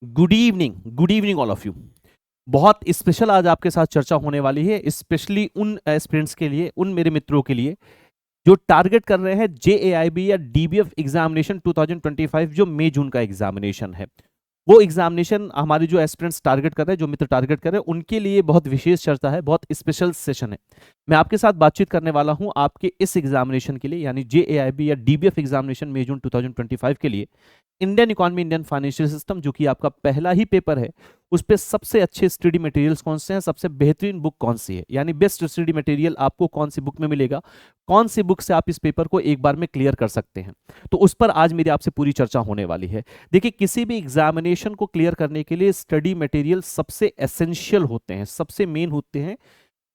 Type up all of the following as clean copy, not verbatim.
Good evening all of you. बहुत special आज आपके साथ चर्चा होने वाली है, स्पेशली उन एस्पिरेंट्स के लिए, उन मेरे मित्रों के लिए जो टारगेट कर रहे हैं जेएआईबी या डीबीएफ एग्जामिनेशन 2025, जो मई जून का एग्जामिनेशन है। वो एग्जामिनेशन हमारे जो एस्पिरेंट्स टारगेट कर रहे हैं, जो मित्र टारगेट कर रहे हैं, उनके लिए बहुत विशेष चर्चा है, बहुत स्पेशल सेशन है। मैं आपके साथ बातचीत करने वाला हूं आपके इस एग्जामिनेशन के लिए, यानी जेएआईबी या डीबीएफ एग्जामिनेशन मई जून 2025 के लिए। Indian economy, Indian financial system, जो कि आपका पहला ही पेपर है, उस पे सबसे अच्छे स्टडी मटेरियल्स कौन से हैं, सबसे बेहतरीन बुक कौन सी है, यानी बेस्ट स्टडी मटेरियल आपको कौन सी बुक में मिलेगा, कौन सी बुक से आप इस पेपर को एक बार में क्लियर कर सकते हैं। तो उस पर आज मेरी आपसे पूरी चर्चा होने वाली है। देखिए, किसी भी एग्जामिनेशन को क्लियर करने के लिए स्टडी मटेरियल सबसे एसेंशियल होते हैं, सबसे मेन होते हैं।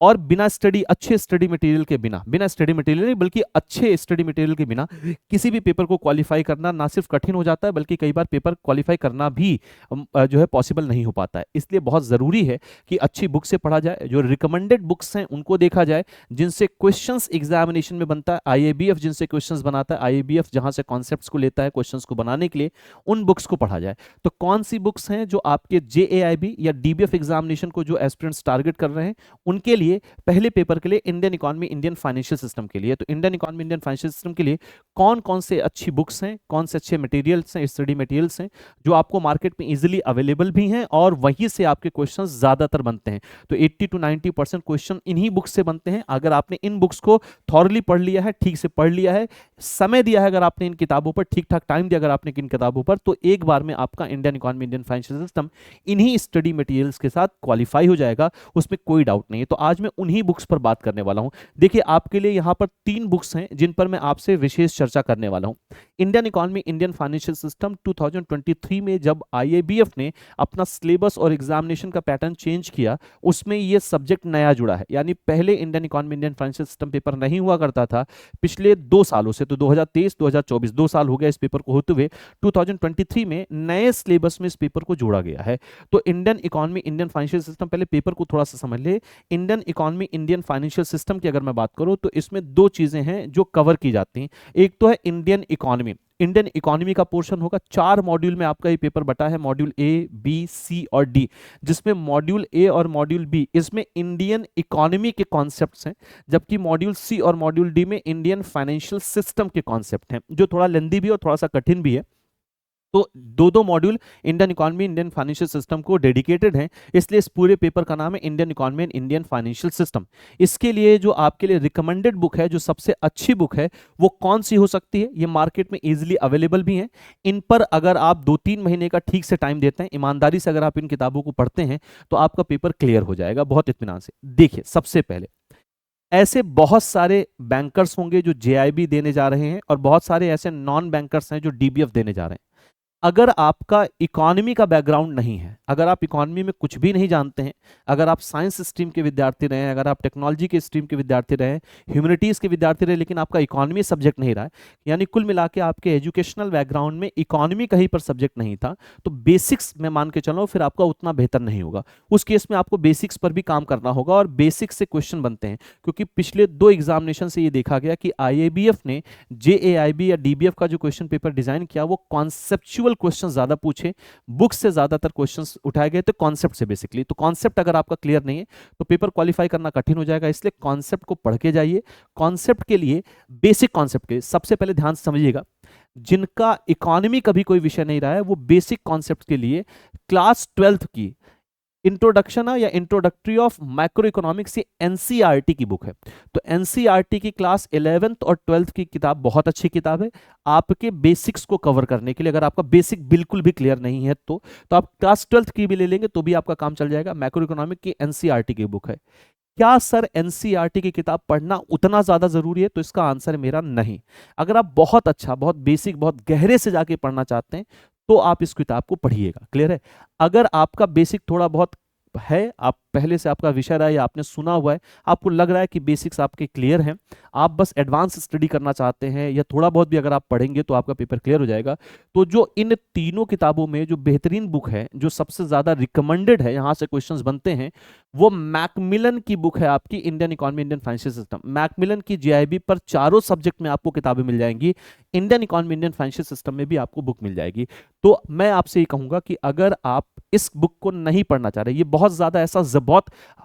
और बिना स्टडी, अच्छे स्टडी मटेरियल के बिना, बिना स्टडी मटेरियल नहीं बल्कि अच्छे स्टडी मटेरियल के बिना किसी भी पेपर को क्वालिफाई करना ना सिर्फ कठिन हो जाता है, बल्कि कई बार पेपर क्वालिफाई करना भी जो है पॉसिबल नहीं हो पाता है। इसलिए बहुत ज़रूरी है कि अच्छी बुक से पढ़ा जाए, जो रिकमेंडेड बुक्स हैं उनको देखा जाए, जिनसे क्वेश्चंस एग्जामिनेशन में बनता है। आईएबीएफ जिनसे क्वेश्चंस बनाता है, आईएबीएफ जहां से कॉन्सेप्ट्स को लेता है क्वेश्चंस को बनाने के लिए, उन बुक्स को पढ़ा जाए। तो कौन सी बुक्स हैं जो आपके जेएआईबी या डीबीएफ एग्जामिनेशन को जो एस्पिरेंट्स टारगेट कर रहे हैं उनके लिए, पहले पेपर के लिए Indian economy, Indian financial system के लिए। तो Indian economy, Indian financial system के लिए कौन कौन से अच्छी बुक्स हैं, कौन से अच्छे मटेरियल्स हैं, स्टडी मटेरियल्स हैं जो आपको मार्केट में इजीली अवेलेबल भी हैं और वहीं से आपके क्वेश्चंस ज्यादातर बनते हैं। तो 80 to 90% क्वेश्चन इन्हीं बुक्स से बनते हैं। अगर आपने इन बुक्स को थॉरली पढ़ लिया है, ठीक से पढ़ लिया है, समय दिया है अगर आपने इन किताबों पर, ठीक ठाक टाइम दिया अगर आपने इन किताबों पर, तो एक बार में आपका Indian economy, Indian financial system इन्हीं स्टडी मटेरियल्स के साथ क्वालिफाई हो जाएगा, उसमें कोई डाउट नहीं है। तो आज मैं उन्हीं बुक्स पर बात करने वाला हूं। देखिए, आपके लिए यहां पर 3 बुक्स हैं जिन पर मैं आपसे विशेष चर्चा करने वाला हूं। Indian economy, Indian financial system 2023 में जब आईएबीएफ ने अपना सिलेबस और एग्जामिनेशन का पैटर्न चेंज किया, उसमें यह सब्जेक्ट नया जुड़ा है। यानी पहले Indian economy, Indian financial system paper नहीं हुआ करता था पिछले 2 सालों से, तो 2023 2024 2 साल हो गया इस पेपर को होते हुए। 2023 में नए सिलेबस में इस पेपर को जोड़ा गया है। तो Indian economy, Indian financial system, पहले पेपर को थोड़ा सा समझ ले। Indian economy, Indian financial system की अगर मैं बात करूं तो इसमें 2 चीजें हैं जो कवर की जाती हैं। एक तो है इंडियन इकोनॉमी। इंडियन इकोनॉमी का पोर्शन होगा, 4 मॉड्यूल में आपका ये पेपर बटा है, मॉड्यूल ए, बी, सी और डी। जिसमें मॉड्यूल ए और मॉड्यूल बी, इसमें इंडियन इकोनॉमी के कॉन्सेप्ट्स हैं, जबकि मॉड्यूल सी और मॉड्यूल डी में इंडियन फाइनेंशियल सिस्टम के कॉन्सेप्ट हैं, जो थोड़ा लेंदी भी और थोड़ा सा कठिन भी है। तो दो दो module Indian economy, Indian financial system को डेडिकेटेड हैं, इसलिए इस पूरे पेपर का नाम है Indian economy and Indian financial system. इसके लिए जो आपके लिए रिकमेंडेड बुक है, जो सबसे अच्छी बुक है, वो कौन सी हो सकती है? ये मार्केट में इजीली अवेलेबल भी है। इन पर अगर आप 2-3 महीने का ठीक से टाइम देते हैं, ईमानदारी से अगर आप इन किताबों को पढ़ते हैं, तो आपका पेपर क्लियर हो जाएगा बहुत इत्मीनान से। देखिए, सबसे पहले ऐसे बहुत सारे बैंकर्स होंगे जो जेआईबी देने जा रहे हैं और बहुत सारे ऐसे नॉन बैंकर्स हैं जो डीबीएफ देने जा रहे हैं। अगर आपका इकोनॉमी का बैकग्राउंड नहीं है, अगर आप इकोनॉमी में कुछ भी नहीं जानते हैं, अगर आप साइंस स्ट्रीम के विद्यार्थी रहे हैं, अगर आप टेक्नोलॉजी के स्ट्रीम के विद्यार्थी रहे हैं, ह्यूमैनिटीज के विद्यार्थी रहे, लेकिन आपका इकोनॉमी सब्जेक्ट नहीं रहा है, यानी कुल मिला के आपके एजुकेशनल बैकग्राउंड में इकोनॉमी कहीं पर सब्जेक्ट नहीं था, तो बेसिक्स में मान के चलो फिर आपका उतना बेहतर नहीं होगा। उस केस में आपको बेसिक्स पर भी काम करना होगा और बेसिक्स से क्वेश्चन बनते हैं, क्योंकि पिछले 2 एग्जामिनेशन से ये देखा गया कि आईएबीएफ ने जेएआईबी या डीबीएफ का जो क्वेश्चन पेपर डिजाइन किया, वो कॉन्सेप्चुअल क्वेश्चन ज्यादा पूछे, बुक से ज्यादातर क्वेश्चंस उठाए गए थे कॉन्सेप्ट से बेसिकली। तो कॉन्सेप्ट अगर आपका क्लियर नहीं है तो पेपर क्वालिफाई करना कठिन हो जाएगा, इसलिए कॉन्सेप्ट को पढ़ के जाइए। कॉन्सेप्ट के लिए, बेसिक कॉन्सेप्ट के सबसे पहले ध्यान से समझिएगा, जिनका इकोनॉमी कभी कोई विषय नहीं रहा है, वो बेसिक कॉन्सेप्ट के लिए क्लास 12th की इंट्रोडक्शन है या इंट्रोडक्टरी ऑफ माइक्रो इकोनॉमिक्स, ये एनसीईआरटी की बुक है। तो एनसीईआरटी की क्लास 11th और 12th की किताब बहुत अच्छी किताब है आपके बेसिक्स को कवर करने के लिए। अगर आपका बेसिक बिल्कुल भी क्लियर नहीं है तो आप क्लास 12th की भी ले लेंगे तो भी आपका काम चल जाएगा। मैक्रो इकोनॉमिक की एनसीईआरटी की बुक है। क्या सर एनसीईआरटी की किताब पढ़ना उतना ज्यादा जरूरी है? तो इसका आंसर मेरा नहीं। अगर आप बहुत अच्छा, बहुत बेसिक, बहुत गहरे से जाके पढ़ना चाहते हैं तो आप इस किताब को पढ़िएगा। क्लियर है? अगर आपका बेसिक थोड़ा बहुत है, आप पहले से आपका विषय रहा है या आपने सुना हुआ है, आपको लग रहा है कि बेसिक्स आपके क्लियर हैं, आप बस एडवांस स्टडी करना चाहते हैं या थोड़ा बहुत भी अगर आप पढ़ेंगे तो आपका पेपर क्लियर हो जाएगा। तो जो इन तीनों किताबों में जो बेहतरीन बुक है, जो सबसे ज्यादा रिकमेंडेड है, यहां से क्वेश्चंस बनते हैं, वो मैकमिलन की बुक है आपकी, Indian economy Indian financial system. Macmillan की जीआईबी पर चारों सब्जेक्ट में आपको किताबें मिल जाएंगी, Indian economy Indian financial system में भी आपको बुक मिल जाएगी। तो मैं आपसे ये कहूंगा कि अगर आप इस बुक को नहीं पढ़ना चाह रहे, ये बहुत ज्यादा ऐसा बहुत,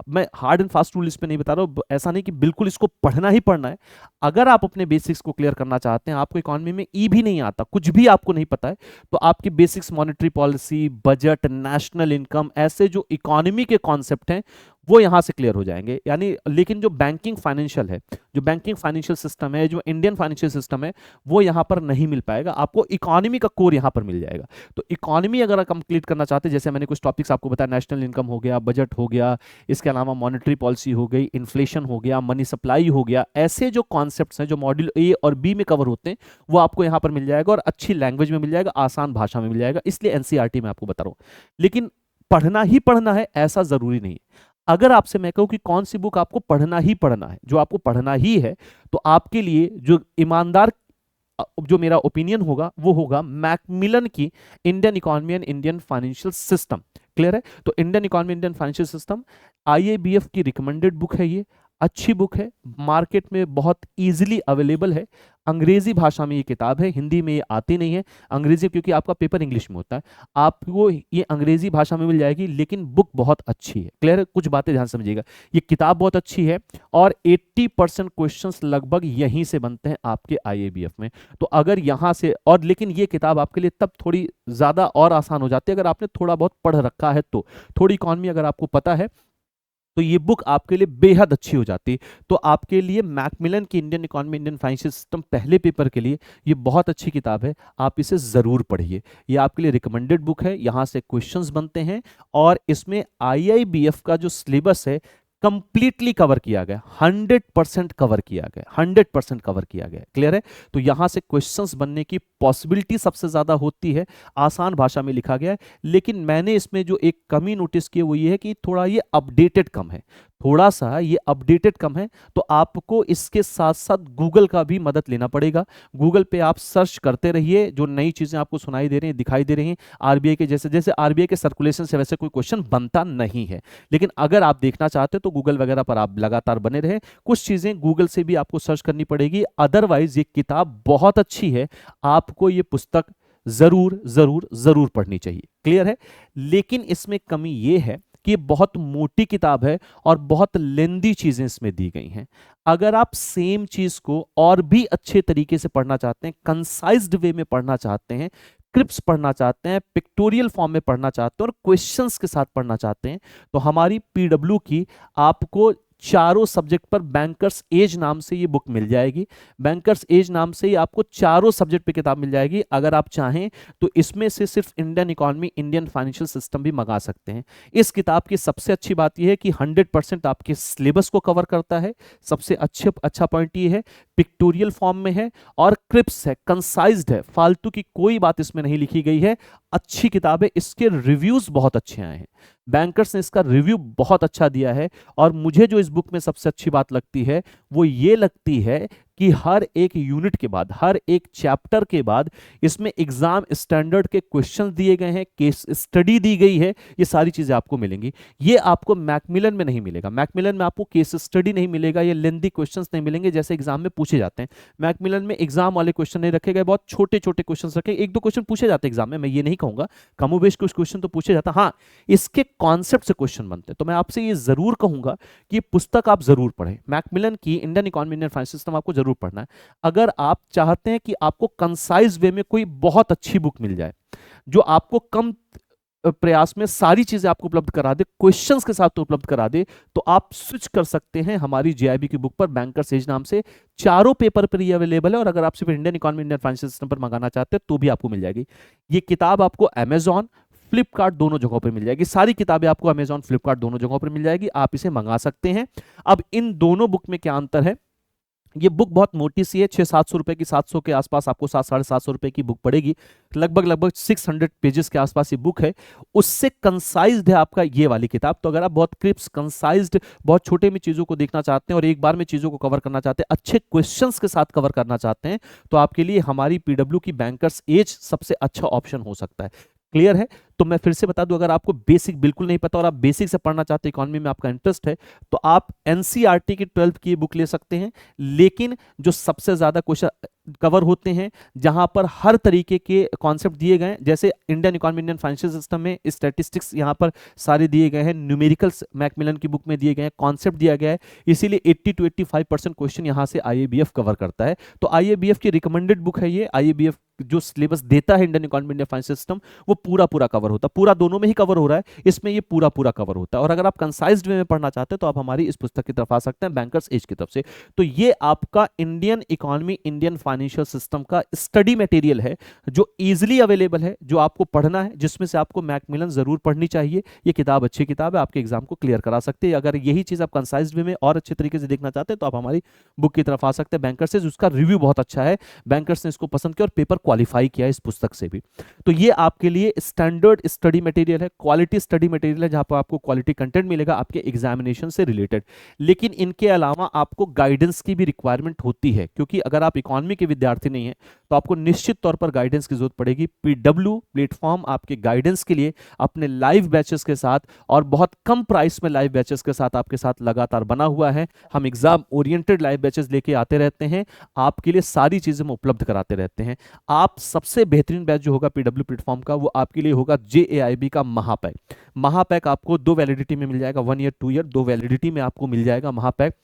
मैं हार्ड एंड फास्ट रूल इस पे नहीं बता रहा हूं, ऐसा नहीं कि बिल्कुल इसको पढ़ना ही पढ़ना है। अगर आप अपने बेसिक्स को क्लियर करना चाहते हैं, आपको इकोनॉमी में ई भी नहीं आता, कुछ भी आपको नहीं पता है, तो आपकी basics monetary policy, budget, national income, ऐसे जो इकोनॉमी के कॉन्सेप्ट हैं वो यहां से क्लियर हो जाएंगे। यानी लेकिन जो बैंकिंग फाइनेंशियल है, जो बैंकिंग फाइनेंशियल सिस्टम है, जो इंडियन फाइनेंशियल सिस्टम है, वो यहां पर नहीं मिल पाएगा आपको। इकोनॉमी का कोर यहां पर मिल जाएगा। तो इकोनॉमी अगर आप कंप्लीट करना चाहते हैं, जैसे मैंने कुछ टॉपिक्स आपको बताया, नेशनल इनकम हो गया, बजट हो गया, इसके अलावा मॉनेटरी पॉलिसी हो गई, इन्फ्लेशन हो गया, मनी सप्लाई हो गया, ऐसे जो कॉन्सेप्ट्स हैं जो मॉड्यूल ए और बी में कवर होते हैं, वो आपको यहां पर मिल जाएगा और अच्छी लैंग्वेज में मिल जाएगा, आसान भाषा में मिल जाएगा। इसलिए एनसीईआरटी में आपको बता रहा हूं। लेकिन पढ़ना ही पढ़ना है ऐसा जरूरी नहीं है। अगर आपसे मैं कहूं कि कौन सी बुक आपको पढ़ना ही पढ़ना है, जो आपको पढ़ना ही है, तो आपके लिए जो ईमानदार जो मेरा ओपिनियन होगा वो होगा मैकमिलन की Indian economy and Indian financial system. Clear है? तो Indian economy Indian financial system IABF की रिकमेंडेड बुक है, ये अच्छी बुक है, मार्केट में बहुत इजीली अवेलेबल है। अंग्रेजी भाषा में ये किताब है, हिंदी में ये आती नहीं है। अंग्रेजी क्योंकि आपका पेपर इंग्लिश में होता है, आपको ये अंग्रेजी भाषा में मिल जाएगी, लेकिन बुक बहुत अच्छी है। क्लियर है? कुछ बातें ध्यान समझिएगा, ये किताब बहुत अच्छी है और 80% क्वेश्चंस लगभग यहीं से बनते हैं आपके आईएबीएफ में। तो अगर यहाँ से, और लेकिन ये किताब आपके लिए तब थोड़ी ज़्यादा और आसान हो जाती है अगर आपने थोड़ा बहुत पढ़ रखा है, तो थोड़ी इकॉनमी अगर आपको पता है तो ये बुक आपके लिए बेहद अच्छी हो जाती। तो आपके लिए मैकमिलन की Indian economy Indian financial system पहले पेपर के लिए ये बहुत अच्छी किताब है, आप इसे जरूर पढ़िए। ये आपके लिए रिकमेंडेड बुक है, यहाँ से क्वेश्चंस बनते हैं और इसमें आईआईबीएफ का जो सिलेबस है कंप्लीटली कवर किया गया, 100% कवर किया गया, 100% कवर किया गया। क्लियर है? तो यहां से क्वेश्चंस बनने की पॉसिबिलिटी सबसे ज्यादा होती है, आसान भाषा में लिखा गया है। लेकिन मैंने इसमें जो एक कमी नोटिस की वो ये है कि थोड़ा ये अपडेटेड कम है, थोड़ा सा ये अपडेटेड कम है। तो आपको इसके साथ साथ गूगल का भी मदद लेना पड़ेगा। गूगल पे आप सर्च करते रहिए, जो नई चीजें आपको सुनाई दे रही हैं, दिखाई दे रही हैं, आरबीआई के जैसे, जैसे आरबीआई के सर्कुलेशन से वैसे कोई क्वेश्चन बनता नहीं है। लेकिन अगर आप देखना चाहते हो तो गूगल वगैरह पर आप लगातार बने रहे, कुछ चीजें गूगल से भी आपको सर्च करनी पड़ेगी। अदरवाइज ये किताब बहुत अच्छी है, आपको ये पुस्तक जरूर जरूर जरूर पढ़नी चाहिए। क्लियर है? लेकिन इसमें कमी ये है कि ये बहुत मोटी किताब है और बहुत लेंदी चीजें इसमें दी गई हैं। अगर आप सेम चीज को और भी अच्छे तरीके से पढ़ना चाहते हैं, कंसाइज्ड वे में पढ़ना चाहते हैं, क्रिप्स पढ़ना चाहते हैं, पिक्टोरियल फॉर्म में पढ़ना चाहते हैं और क्वेश्चंस के साथ पढ़ना चाहते हैं, तो हमारी पीडब्ल्यू की आपको चारों सब्जेक्ट पर बैंकर्स एज नाम से ये बुक मिल जाएगी। बैंकर्स एज नाम से ही आपको चारों सब्जेक्ट पे किताब मिल जाएगी। अगर आप चाहें तो इसमें से सिर्फ Indian economy Indian financial system भी मंगा सकते हैं। इस किताब की सबसे अच्छी बात यह है कि 100% आपके सिलेबस को कवर करता है। सबसे अच्छा पॉइंट ये है, पिक्टोरियल फॉर्म में है और क्रिप्स है, कंसाइज्ड है, फालतू की कोई बात इसमें नहीं लिखी गई है। अच्छी किताब है, इसके रिव्यूज बहुत अच्छे आए हैं, बैंकर्स ने इसका रिव्यू बहुत अच्छा दिया है। और मुझे जो इस बुक में सबसे अच्छी बात लगती है वो ये लगती है कि हर एक यूनिट के बाद, हर एक चैप्टर के बाद इसमें एग्जाम स्टैंडर्ड के क्वेश्चन दिए गए हैं, केस स्टडी दी गई है, ये सारी चीजें आपको मिलेंगी। ये आपको मैकमिलन में नहीं मिलेगा। मैकमिलन में आपको केस स्टडी नहीं मिलेगा, ये लेंदी क्वेश्चंस नहीं मिलेंगे जैसे एग्जाम में पूछे जाते हैं। मैकमिलन में एग्जाम वाले क्वेश्चन नहीं रखे गए, बहुत छोटे छोटे क्वेश्चन रखे, एक दो क्वेश्चन पूछे जाते हैं एग्जाम में, मैं ये नहीं कहूंगा, कमोबेश कुछ क्वेश्चन तो पूछे जाता, हाँ इसके कॉन्सेप्ट से क्वेश्चन बनते हैं। तो मैं आपसे ये जरूर कहूंगा कि पुस्तक आप जरूर पढ़ें, मैकमिलन की Indian economy Indian financial system आपको जरूर पढ़ना है। अगर आप चाहते हैं कि आपको कंसाइज वे में कोई बहुत अच्छी बुक मिल जाए जो आपको कम प्रयास में सारी चीजें आपको उपलब्ध करा दे, क्वेश्चंस के साथ तो उपलब्ध करा दे, तो आप स्विच कर सकते हैं हमारी जीआईबी की बुक पर। बैंकर्स एज नाम से चारों पेपर पर ये अवेलेबल है और अगर आप सिर्फ Indian economy Indian financial system पर मंगाना चाहते हैं तो भी आपको मिल जाएगी। ये किताब आपको अमेजॉन, फ्लिपकार्ट दोनों जगहों पर मिल जाएगी। सारी किताबें आपको अमेजॉन, फ्लिपकार्ट दोनों जगहों पर मिल जाएगी, आप इसे मंगा सकते हैं। अब इन दोनों बुक में क्या अंतर है ये बुक बहुत मोटी सी है, 600-700 रुपए की, 700 के आसपास आपको 700-750 रुपए की बुक पड़ेगी। लगभग 600 पेजेस के आसपास ये बुक है। उससे कंसाइज्ड है आपका ये वाली किताब। तो अगर आप बहुत क्रिप्स, कंसाइज्ड, बहुत छोटे में चीजों को देखना चाहते हैं और एक बार में चीजों को कवर करना चाहते हैं, अच्छे क्वेश्चंस के साथ कवर करना चाहते हैं, तो आपके लिए हमारी पीडब्ल्यू की बैंकर्स एज सबसे अच्छा ऑप्शन हो सकता है। क्लियर है? तो मैं फिर से बता दूं, अगर आपको बेसिक बिल्कुल नहीं पता और आप बेसिक से पढ़ना चाहते हैं, इकोनॉमी में आपका इंटरेस्ट है, तो आप एनसीईआरटी की 12th की बुक ले सकते हैं। लेकिन जो सबसे ज्यादा क्वेश्चन कवर होते हैं, जहां पर हर तरीके के कॉन्सेप्ट दिए गए हैं, जैसे Indian economy, Indian financial system में स्टैटिस्टिक्स यहां पर सारे दिए गए हैं, न्यूमेरिकल्स मैकमिलन की बुक में दिए गए हैं, कॉन्सेप्ट दिया गया है, इसीलिए 80 to 85% क्वेश्चन यहां से आईएबीएफ कवर करता है। तो आईएबीएफ की रिकमेंडेड बुक है ये। आईएबीएफ जो सिलेबस देता है Indian economy, Indian financial system, वो पूरा कवर होता है। पूरा दोनों में ही कवर हो रहा है, इसमें ये पूरा कवर होता है। और अगर आप कंसाइज्ड वे में पढ़ना चाहते हैं तो आप हमारी इस पुस्तक की तरफ आ सकते हैं, बैंकर्स एज की तरफ से। तो ये आपका Indian economy, Indian financial system का स्टडी मटेरियल है, जो इजीली अवेलेबल है, जो आपको पढ़ना है, जिसमें से आपको मैकमिलन जरूर पढ़नी चाहिए। ये किताब अच्छी किताब है, आपके एग्जाम को क्लियर करा सकते हैं। अगर यही चीज आप कंसाइज्ड वे में और अच्छे तरीके से देखना चाहते हैं तो आप हमारी बुक की तरफ आ सकते हैं, बैंकर्स एज। उसका रिव्यू बहुत अच्छा है, बैंकर्स ने इसको पसंद किया और पेपर क्वालिफाई किया इस पुस्तक से भी। तो ये आपके लिए स्टैंडर्ड स्टडी मटेरियल है, क्वालिटी स्टडी मटेरियल है, जहां पर आपको क्वालिटी कंटेंट मिलेगा आपके एग्जामिनेशन से रिलेटेड। लेकिन इनके अलावा आपको गाइडेंस की भी रिक्वायरमेंट होती है, क्योंकि अगर आप इकोनॉमी के विद्यार्थी नहीं है तो आपको निश्चित तौर पर गाइडेंस की जरूरत पड़ेगी। पीडब्ल्यू प्लेटफॉर्म आपके गाइडेंस के लिए अपने लाइव बैचेस के साथ और बहुत कम प्राइस में लाइव बैचेस के साथ आपके साथ लगातार बना हुआ है। हम एग्जाम ओरिएंटेड लाइव बैचेस लेके आते रहते हैं, आपके लिए सारी चीजें हम उपलब्ध कराते रहते हैं। आप सबसे बेहतरीन बैच जो होगा पीडब्ल्यू प्लेटफॉर्म का, वो आपके लिए होगा जेएआईबी का महापैक। महापैक आपको 2 वैलिडिटी में मिल जाएगा, 1 ईयर 2 ईयर 2 वैलिडिटी में आपको मिल जाएगा महापैक।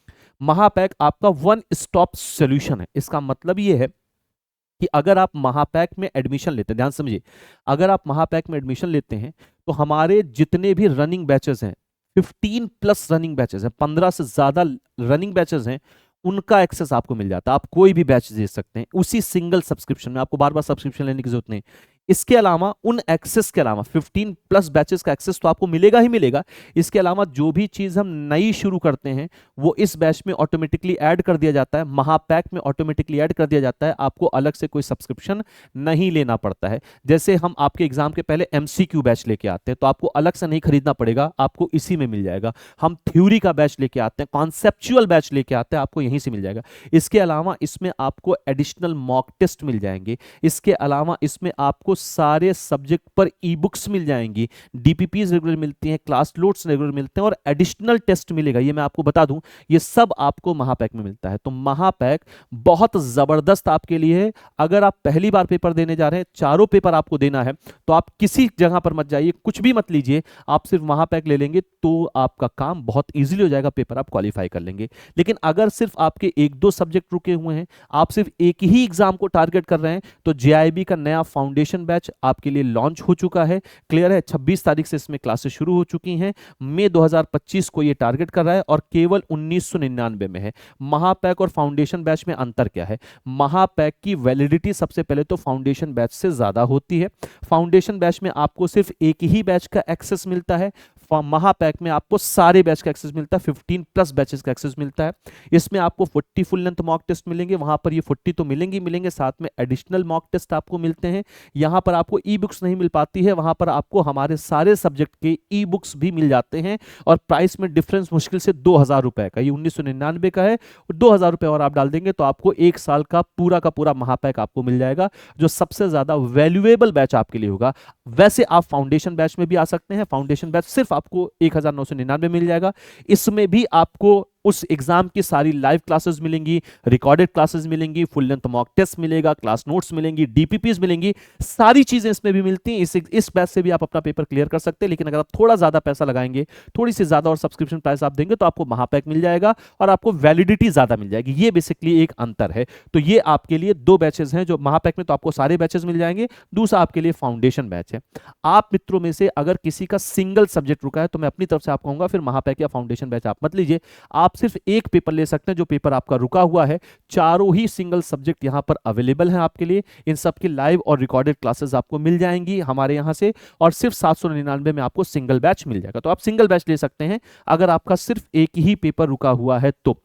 महापैक आपका वन स्टॉप सॉल्यूशन है। इसका मतलब ये है कि अगर आप महापैक में एडमिशन लेते हैं, ध्यान समझिए, अगर आप महापैक में एडमिशन लेते हैं तो हमारे जितने भी रनिंग बैचेस हैं, 15+ रनिंग बैचेस हैं, 15 से ज्यादा रनिंग बैचेस हैं, उनका एक्सेस आपको मिल जाता है। आप कोई भी बैच दे सकते हैं उसी सिंगल सब्सक्रिप्शन में, आपको बार बार सब्सक्रिप्शन लेने की जरूरत नहीं। इसके अलावा उन एक्सेस के अलावा 15+ बैचेस का एक्सेस तो आपको मिलेगा ही मिलेगा। इसके अलावा जो भी चीज हम नई शुरू करते हैं वो इस बैच में ऑटोमेटिकली ऐड कर दिया जाता है, महापैक में ऑटोमेटिकली ऐड कर दिया जाता है। आपको अलग से कोई सब्सक्रिप्शन नहीं लेना पड़ता है। जैसे हम आपके एग्जाम के पहले एमसीक्यू बैच लेके आते हैं तो आपको अलग से नहीं खरीदना पड़ेगा, आपको इसी में मिल जाएगा। हम थ्योरी का बैच लेके आते हैं, कॉन्सेप्चुअल बैच लेके आते हैं, आपको यहीं से मिल जाएगा। इसके अलावा इसमें आपको एडिशनल मॉक टेस्ट मिल जाएंगे। इसके अलावा इसमें आपको सारे सब्जेक्ट पर ई बुक्स मिल जाएंगी, डीपीपीज रेगुलर मिलती हैं, क्लास नोट्स रेगुलर मिलते हैं और एडिशनल टेस्ट मिलेगा। ये मैं आपको बता दूं, ये सब आपको महापैक में मिलता है। तो महापैक बहुत जबरदस्त आपके लिए है। अगर आप पहली बार पेपर देने जा रहे हैं, चारों पेपर आपको देना है, तो आप किसी जगह पर मत जाइए, कुछ भी मत लीजिए, आप सिर्फ महापैक ले लेंगे तो आपका काम बहुत ईजिली हो जाएगा, पेपर आप क्वालिफाई कर लेंगे। लेकिन अगर सिर्फ आपके 1-2 सब्जेक्ट रुके हुए हैं, आप सिर्फ एक ही एग्जाम को टारगेट कर रहे हैं, तो जेआईबी का नया फाउंडेशन बैच आपके लिए लॉन्च हो चुका है। क्लियर है? 26 तारीख से इसमें क्लासेस शुरू हो चुकी हैं। मई 2025 को ये टारगेट कर रहा है और केवल 1999 में है। महापैक और फाउंडेशन बैच में अंतर क्या है? महापैक की वैलिडिटी सबसे पहले तो फाउंडेशन बैच से ज्यादा होती है। फाउंडेशन बैच में आपको सिर्फ एक ही बैच का एक्सेस मिलता है, महापैक में आपको सारे बैच का एक्सेस मिलता है, 15+ बैचेस का एक्सेस मिलता है। इसमें आपको 40 फुल लेंथ मॉक टेस्ट मिलेंगे, वहां पर ये 40 तो मिलेंगे, साथ में एडिशनल मॉक टेस्ट आपको मिलते हैं। यहां पर आपको ई बुक्स नहीं मिल पाती है, वहां पर आपको हमारे सारे सब्जेक्ट के ई बुक्स भी मिल जाते हैं और प्राइस में डिफरेंस मुश्किल से 2000 रुपए का, ये 1999 का है, 2000 रुपए और आप डाल देंगे तो आपको 1 साल का पूरा महापैक आपको मिल जाएगा, जो सबसे ज्यादा वैल्यूएबल बैच आपके लिए होगा। वैसे आप फाउंडेशन बैच में भी आ सकते हैं, फाउंडेशन बैच सिर्फ आपको 1999 मिल जाएगा। इसमें भी आपको उस एग्जाम की सारी लाइव क्लासेस मिलेंगी, रिकॉर्डेड क्लासेस मिलेंगी, फुल लेंथ मॉक टेस्ट मिलेगा, क्लास नोट्स मिलेंगी, डीपीपीज मिलेंगी, सारी चीजें इसमें भी मिलती हैं। इस बैच से भी आप अपना पेपर क्लियर कर सकते हैं। लेकिन अगर आप थोड़ा ज्यादा पैसा लगाएंगे, थोड़ी सी ज्यादा और सब्सक्रिप्शन प्राइस आप देंगे तो आपको महापैक मिल जाएगा और आपको वैलिडिटी ज्यादा मिल जाएगी। ये बेसिकली एक अंतर है। तो ये आपके लिए 2 बैचेस हैं, जो महापैक में तो आपको सारे बैचेस मिल जाएंगे, दूसरा आपके लिए फाउंडेशन बैच है। आप मित्रों में से अगर किसी का सिंगल सब्जेक्ट रुका है तो मैं अपनी तरफ से आपको कहूंगा फिर महापैक या फाउंडेशन बैच आप मत लीजिए, आप सिर्फ एक पेपर ले सकते हैं जो पेपर आपका रुका हुआ है। चारों ही सिंगल सब्जेक्ट यहां पर अवेलेबल हैं आपके लिए, इन सब की लाइव और रिकॉर्डेड क्लासेस आपको मिल जाएंगी हमारे यहां से, और सिर्फ 799 में आपको सिंगल बैच मिल जाएगा। तो आप सिंगल बैच ले सकते हैं अगर आपका सिर्फ एक ही पेपर रुका हुआ है तो।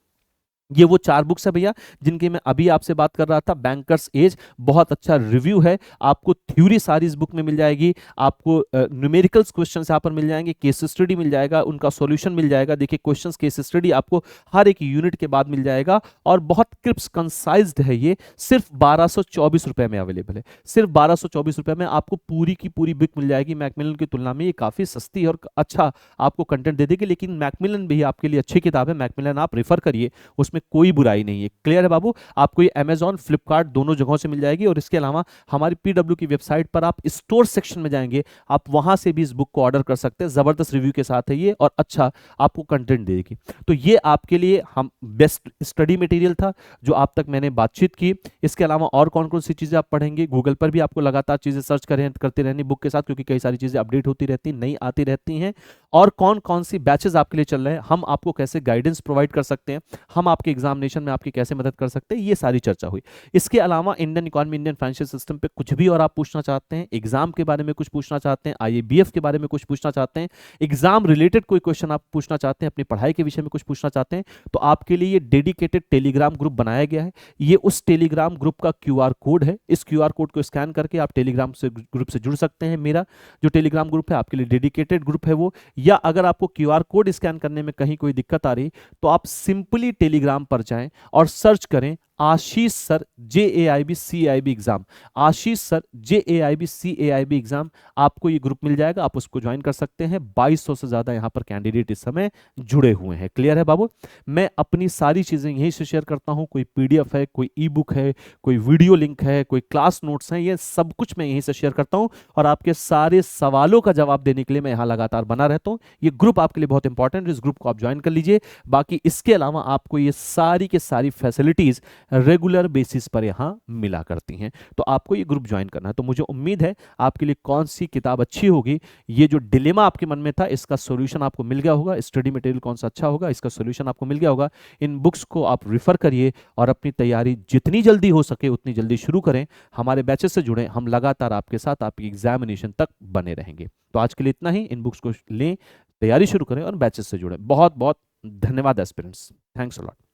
ये वो 4 बुक्स है भैया जिनकी मैं अभी आपसे बात कर रहा था। बैंकर्स एज बहुत अच्छा रिव्यू है, आपको थ्योरी सारी इस बुक में मिल जाएगी, आपको न्यूमेरिकल्स क्वेश्चंस यहाँ पर मिल जाएंगे, केस स्टडी मिल जाएगा, उनका सॉल्यूशन मिल जाएगा। देखिए क्वेश्चंस केस स्टडी आपको हर एक यूनिट के बाद मिल जाएगा, और बहुत क्रिप्स कंसाइज्ड है। ये सिर्फ 1224 रुपए में अवेलेबल है, सिर्फ 1224 रुपए में आपको पूरी की पूरी बुक मिल जाएगी। मैकमिलन की तुलना में ये काफी सस्ती और अच्छा आपको कंटेंट दे देगी, लेकिन मैकमिलन भी आपके लिए अच्छी किताब है, मैकमिलन आप रेफर करिए, उसमें कोई बुराई नहीं है। क्लियर है बाबू? आपको ये अमेजॉन फ्लिपकार्ट दोनों जगहों से मिल जाएगी, और इसके अलावा हमारी पीडब्ल्यू की वेबसाइट पर आप स्टोर सेक्शन में जाएंगे, आप वहां से भी इस बुक को ऑर्डर कर सकते हैं। जबरदस्त रिव्यू के साथ है ये, और अच्छा आपको कंटेंट देगी। तो ये आपके लिए हम बेस्ट स्टडी मटेरियल था जो आप तक मैंने बातचीत की। इसके अलावा और कौन कौन सी चीजें आप पढ़ेंगे, गूगल पर भी आपको लगातार चीजें सर्च करते रहनी बुक के साथ, क्योंकि कई सारी चीजें अपडेट होती रहती, नई आती रहती हैं। और कौन कौन सी बैचेस आपके लिए चल रहे हैं, हम आपको कैसे गाइडेंस प्रोवाइड कर सकते हैं, हम आपके एग्जामिनेशन में आपकी कैसे मदद कर सकते हैं, ये सारी चर्चा हुई। इसके अलावा Indian economy, Indian financial system पे कुछ भी और आप पूछना चाहते हैं, एग्जाम के बारे में कुछ पूछना चाहते हैं, आईएबीएफ के बारे में कुछ पूछना चाहते हैं, एग्जाम रिलेटेड कोई क्वेश्चन आप पूछना चाहते हैं, अपनी पढ़ाई के विषय में कुछ पूछना चाहते हैं, तो आपके लिए ये डेडिकेटेड टेलीग्राम ग्रुप बनाया गया है। ये उस टेलीग्राम ग्रुप का क्यूआर कोड है, इस क्यूआर कोड को स्कैन करके आप टेलीग्राम से ग्रुप से जुड़ सकते हैं। मेरा जो टेलीग्राम ग्रुप है आपके लिए डेडिकेटेड ग्रुप है वो। या अगर आपको क्यूआर कोड स्कैन करने में कहीं कोई दिक्कत आ रही, तो आप सिंपली टेलीग्राम पर जाएं और सर्च करें आशीष सर JAIB CAIB एग्जाम, आशीष सर JAIB CAIB एग्जाम, आपको ये ग्रुप मिल जाएगा, आप उसको ज्वाइन कर सकते हैं। 2200 से ज्यादा यहाँ पर कैंडिडेट इस समय जुड़े हुए हैं। क्लियर है बाबू? मैं अपनी सारी चीजें यहीं से शेयर करता हूँ, कोई PDF है, कोई ई बुक है, कोई वीडियो लिंक है, कोई क्लास नोट्स हैं, ये सब कुछ मैं यहीं से शेयर करता हूँ, और आपके सारे सवालों का जवाब देने के लिए मैं यहाँ लगातार बना रहता हूँ। ये ग्रुप आपके लिए बहुत इंपॉर्टेंट है, इस ग्रुप को आप ज्वाइन कर लीजिए। बाकी इसके अलावा आपको ये सारी के सारी फैसिलिटीज रेगुलर बेसिस पर यहां मिला करती हैं, तो आपको ये ग्रुप ज्वाइन करना है। तो मुझे उम्मीद है आपके लिए कौन सी किताब अच्छी होगी, ये जो डिलेमा आपके मन में था इसका सॉल्यूशन आपको मिल गया होगा, स्टडी मटेरियल कौन सा अच्छा होगा इसका सॉल्यूशन आपको मिल गया होगा। इन बुक्स को आप रिफर करिए और अपनी तैयारी जितनी जल्दी हो सके उतनी जल्दी शुरू करें। हमारे बैचेस से जुड़ें, हम लगातार आपके साथ आपकी एग्जामिनेशन तक बने रहेंगे। तो आज के लिए इतना ही, इन बुक्स को लें, तैयारी शुरू करें और बैचेस से जुड़ें। बहुत बहुत धन्यवाद एस्पिरेंट्स, थैंक्स अ लॉट।